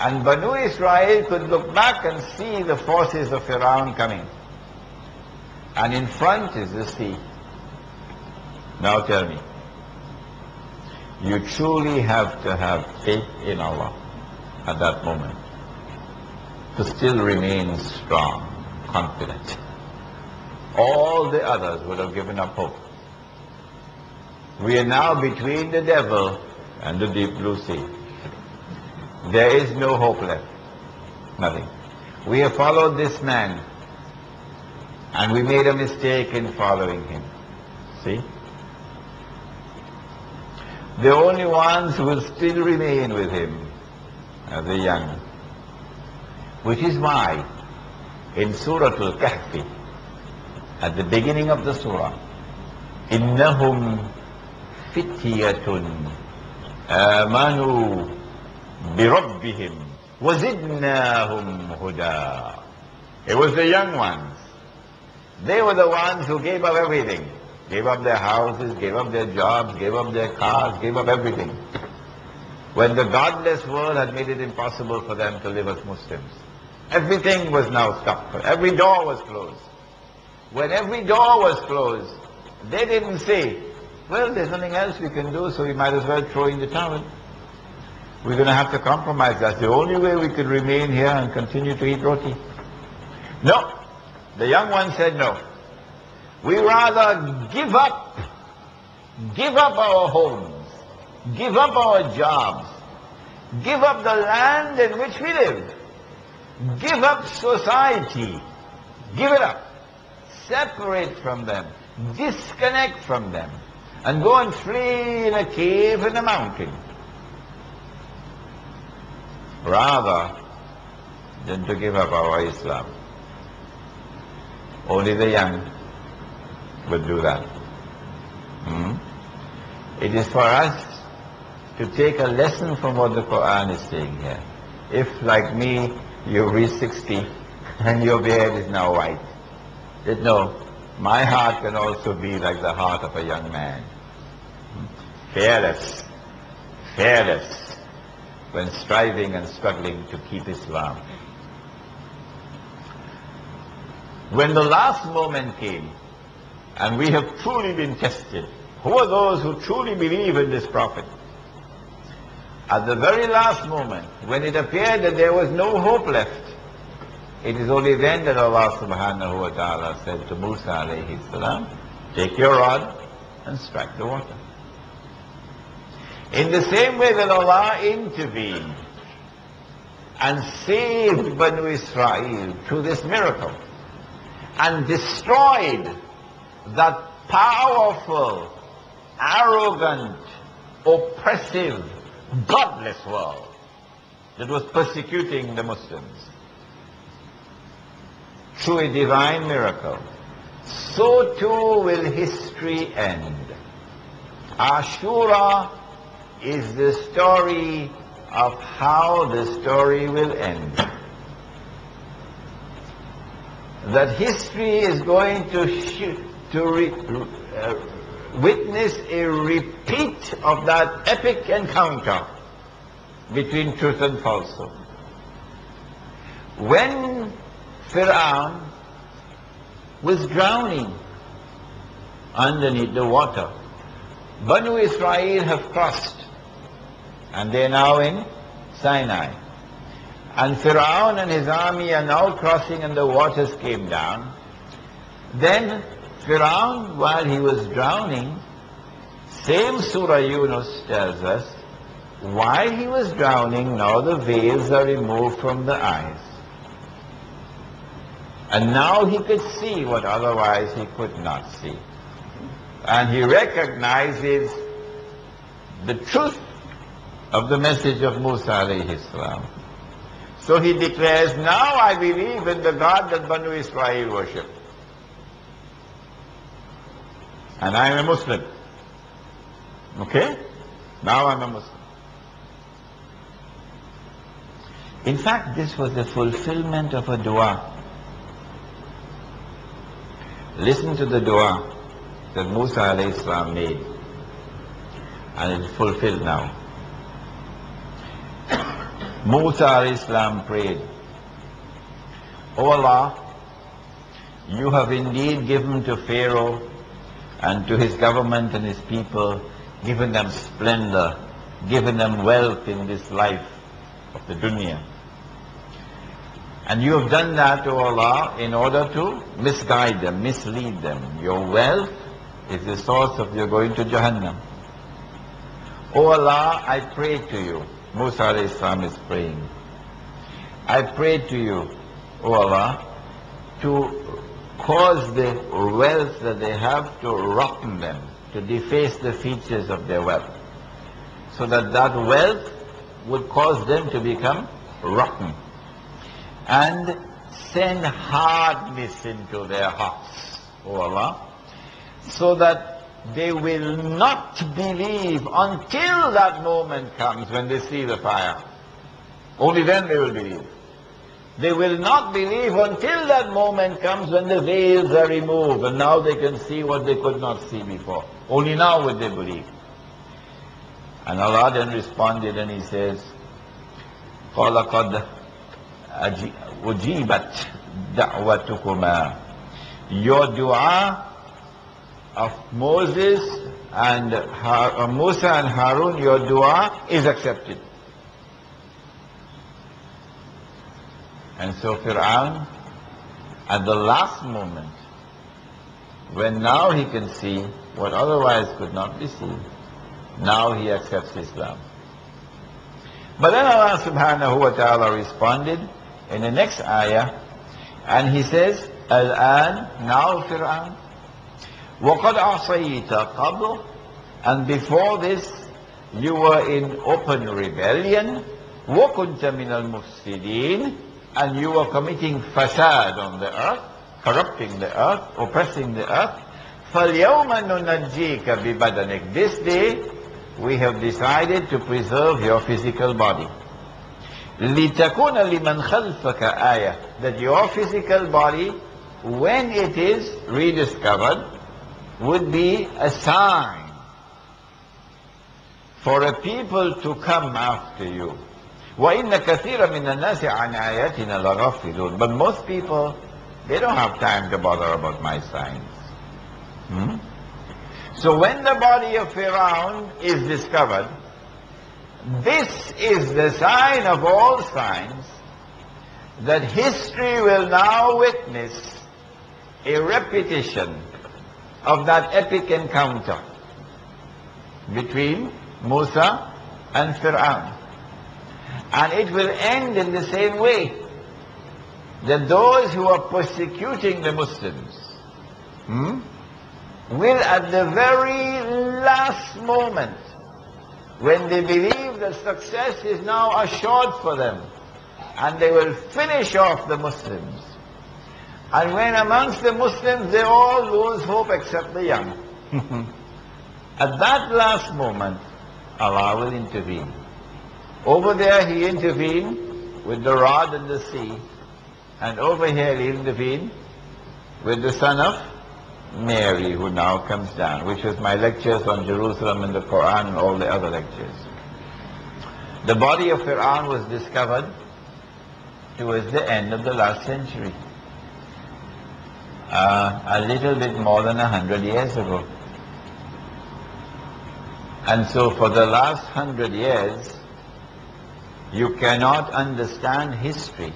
And Banu Israel could look back and see the forces of Fir'aun coming. And in front is the sea. Now tell me, you truly have to have faith in Allah at that moment to still remain strong, confident. All the others would have given up hope. We are now between the devil and the deep blue sea. There is no hope left. Nothing. We have followed this man, and we made a mistake in following him. See? The only ones who will still remain with him are the young. Which is why in Surah Al-Kahfi, at the beginning of the surah, إِنَّهُمْ فِتْيَةٌ آمَنُوا بِرَبِّهِمْ وَزِدْنَاهُمْ هُدًى. It was the young ones. They were the ones who gave up everything. Gave up their houses, gave up their jobs, gave up their cars, gave up everything. When the godless world had made it impossible for them to live as Muslims. Everything was now stopped. Every door was closed. When every door was closed, they didn't say, well, there's nothing else we can do, so we might as well throw in the towel. We're going to have to compromise. That's the only way we could remain here and continue to eat roti. No. The young one said no. We rather give up our homes, give up our jobs, give up the land in which we live, give up society, give it up, separate from them, disconnect from them, and go and flee in a cave in a mountain, rather than to give up our Islam. Only the young would do that. It is for us to take a lesson from what the Qur'an is saying here. If, like me, you reach 60 and your beard is now white, that no, my heart can also be like the heart of a young man. Fearless, fearless, when striving and struggling to keep Islam. When the last moment came, and we have truly been tested, who are those who truly believe in this prophet? At the very last moment, when it appeared that there was no hope left, it is only then that Allah subhanahu wa ta'ala said to Musa alayhi salam, take your rod and strike the water. In the same way that Allah intervened and saved Banu Israel through this miracle and destroyed that powerful, arrogant, oppressive, godless world that was persecuting the Muslims through a divine miracle, so too will history end. Ashura is the story of how the story will end. That history is going to witness a repeat of that epic encounter between truth and falsehood. When Fir'aun was drowning underneath the water, Banu Israel have crossed, and they're now in Sinai. And Fir'aun and his army are now crossing, and the waters came down. Then Fir'aun, while he was drowning, same Surah Yunus tells us, while he was drowning, now the veils are removed from the eyes. And now he could see what otherwise he could not see. And he recognizes the truth of the message of Musa alayhi salam. So he declares, now I believe in the God that Banu Israel worship. And I am a Muslim. Okay? Now I'm a Muslim. In fact, this was the fulfillment of a dua. Listen to the dua that Musa alayhi salam made. And it's fulfilled now. Musa alayhi salam prayed, O Allah, you have indeed given to Pharaoh and to his government and his people, given them splendor, given them wealth in this life of the dunya. And you have done that, O Allah, in order to misguide them, mislead them. Your wealth is the source of your going to Jahannam. O Allah, I pray to you. Musa alayhi salam is praying. I pray to you, O Allah, to cause the wealth that they have to rotten them, to deface the features of their wealth, so that that wealth would cause them to become rotten, and send hardness into their hearts, O Allah, so that they will not believe until that moment comes when they see the fire. Only then they will believe. They will not believe until that moment comes when the veils are removed and now they can see what they could not see before. Only now would they believe. And Allah then responded and He says, قَالَ قَدْ أُجِيبَتْ دَعْوَتُكُمَا. Your dua of Moses and Musa and Harun, your dua is accepted. And so Fir'aun, at the last moment, when now he can see what otherwise could not be seen, now he accepts Islam. But then Allah subhanahu wa ta'ala responded in the next ayah, and He says, Al-an, now Fir'aun, وَقَدْ عَصَيْتَ قَبْلُ, and before this you were in open rebellion, وَكُنْتَ مِنَ الْمُفْسِدِينَ, and you were committing fasad on the earth, corrupting the earth, oppressing the earth. فَالْيَوْمَ نُنَجِّيكَ بِبَدَنِكَ. This day we have decided to preserve your physical body. لِتَكُونَ لِمَنْ خَلْفَكَ آيَةً, that your physical body, when it is rediscovered, would be a sign for a people to come after you. وَإِنَّ كَثِيرًا مِنَ النَّاسِ عَنْ آيَاتِنَا لَغَافِلُونَ. But most people, they don't have time to bother about my signs. So when the body of Pharaoh is discovered, this is the sign of all signs that history will now witness a repetition of that epic encounter between Musa and Fir'aun. And it will end in the same way, that those who are persecuting the Muslims will at the very last moment, when they believe that success is now assured for them, and they will finish off the Muslims. And when amongst the Muslims they all lose hope except the young. At that last moment, Allah will intervene. Over there He intervened with the rod and the sea, and over here He intervened with the son of Mary, who now comes down, which was my lectures on Jerusalem and the Qur'an and all the other lectures. The body of Fir'aun was discovered towards the end of the last century, a little bit more than 100 years ago. And so for the last 100 years, you cannot understand history,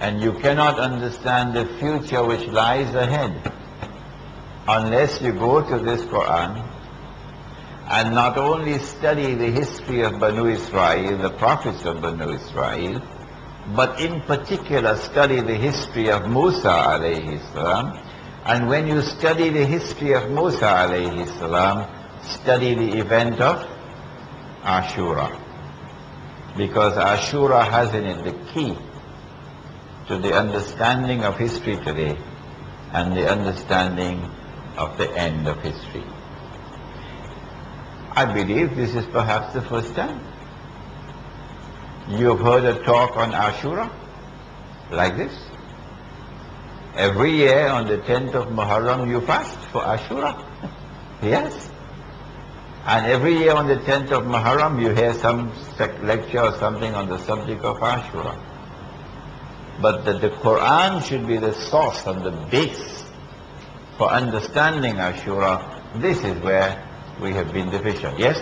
and you cannot understand the future which lies ahead unless you go to this Qur'an and not only study the history of Banu Israel, the prophets of Banu Israel, but in particular study the history of Musa alayhi salam. And when you study the history of Musa alayhi salam, study the event of Ashura, because Ashura has in it the key to the understanding of history today and the understanding of the end of history. I believe this is perhaps the first time you have heard a talk on Ashura like this. Every year on the 10th of Muharram you fast for Ashura. Yes. And every year on the 10th of Muharram, you hear some lecture or something on the subject of Ashura. But that the Qur'an should be the source and the base for understanding Ashura, this is where we have been deficient. Yes?